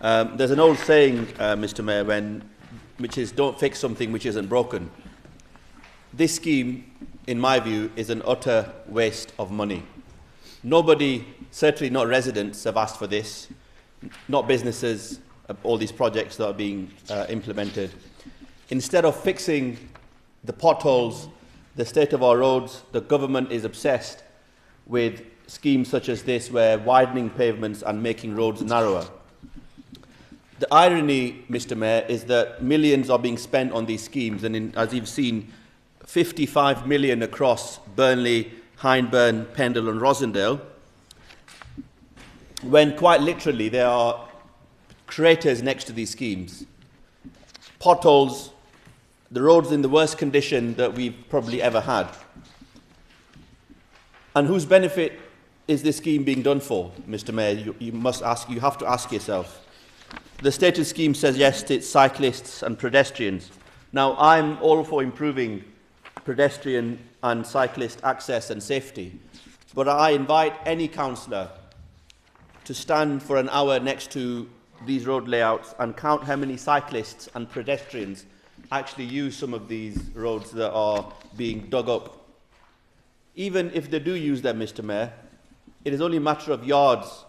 There's an old saying, Mr. Mayor, which is don't fix something which isn't broken. This scheme, in my view, is an utter waste of money. Nobody, certainly not residents, have asked for this, not businesses, all these projects that are being implemented. Instead of fixing the potholes, the state of our roads, the government is obsessed with schemes such as this, where widening pavements and making roads narrower. The irony, Mr. Mayor, is that millions are being spent on these schemes, and as you've seen, 55 million across Burnley, Hyndburn, Pendle and Rosendale, when quite literally there are craters next to these schemes. Potholes, the roads in the worst condition that we've probably ever had. And whose benefit is this scheme being done for, Mr. Mayor? You have to ask yourself. The stated scheme says yes, it's cyclists and pedestrians. Now, I'm all for improving pedestrian and cyclist access and safety, but I invite any councillor to stand for an hour next to these road layouts and count how many cyclists and pedestrians actually use some of these roads that are being dug up. Even if they do use them, Mr. Mayor, it is only a matter of yards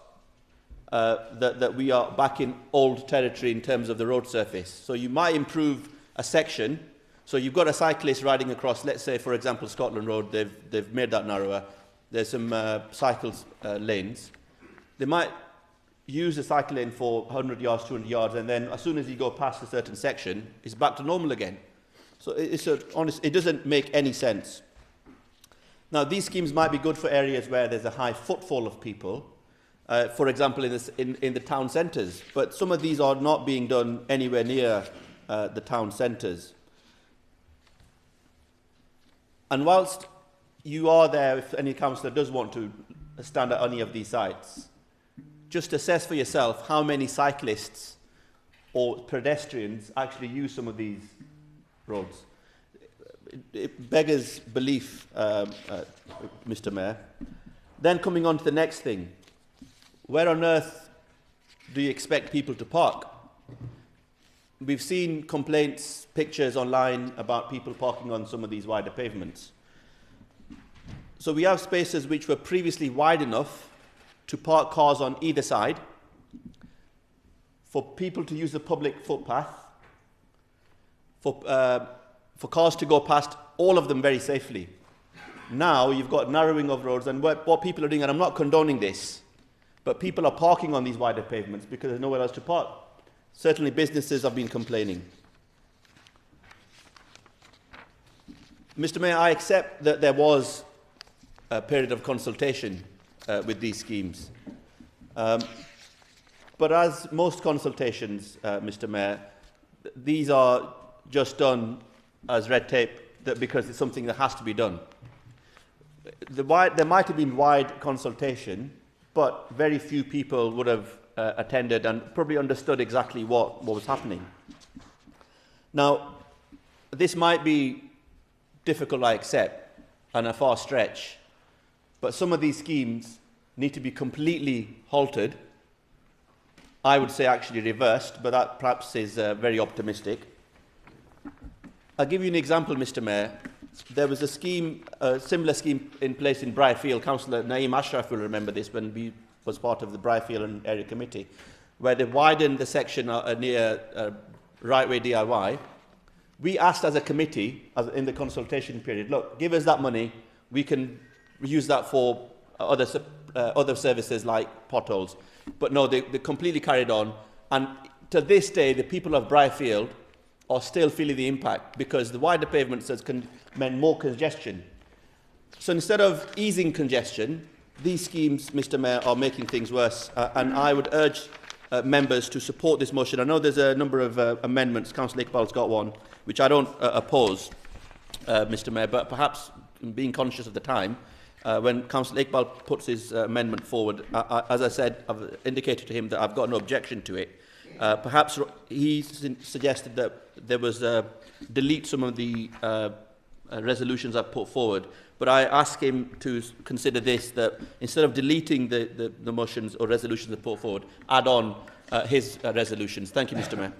that we are back in old territory in terms of the road surface. So you might improve a section. So you've got a cyclist riding across, let's say, for example, Scotland Road. They've made that narrower. There's some cycle lanes. They might use the cycle lane for 100 yards, 200 yards, and then as soon as you go past a certain section, it's back to normal again. So it doesn't make any sense. Now, these schemes might be good for areas where there's a high footfall of people, for example, in the town centres, but some of these are not being done anywhere near the town centres. And whilst you are there, if any councillor does want to stand at any of these sites, just assess for yourself how many cyclists or pedestrians actually use some of these roads. It beggars belief, Mr. Mayor. Then coming on to the next thing, where on earth do you expect people to park? We've seen complaints, pictures online about people parking on some of these wider pavements. So we have spaces which were previously wide enough to park cars on either side, for people to use the public footpath, for cars to go past, all of them very safely. Now you've got narrowing of roads, and what people are doing, and I'm not condoning this, but people are parking on these wider pavements because there's nowhere else to park. Certainly businesses have been complaining. Mr. Mayor, I accept that there was a period of consultation with these schemes. But as most consultations, Mr. Mayor, these are just done as red tape because it's something that has to be done. There might have been wide consultation, but very few people would have attended and probably understood exactly what was happening. Now, this might be difficult, I accept, and a far stretch, but some of these schemes need to be completely halted. I would say actually reversed, but that perhaps is very optimistic. I'll give you an example, Mr. Mayor. There was a scheme, a similar scheme in place in Briarfield. Councillor Naeem Ashraf will remember this when we was part of the Briarfield and Area Committee, where they widened the section near Rightway DIY. We asked as a committee, in the consultation period, look, give us that money, we can use that for other services like potholes. But no, they completely carried on. And to this day, the people of Briarfield are still feeling the impact because the wider pavements has meant more congestion. So instead of easing congestion, these schemes, Mr. Mayor, are making things worse. And I would urge members to support this motion. I know there's a number of amendments. Councillor Iqbal's got one, which I don't oppose, Mr. Mayor, but perhaps being conscious of the time, when Councillor Iqbal puts his amendment forward, as I said, I've indicated to him that I've got no objection to it. Perhaps he suggested that there was delete some of the resolutions I've put forward, but I ask him to consider this, that instead of deleting the motions or resolutions I've put forward, add on his resolutions. Thank you, Mr. Mayor.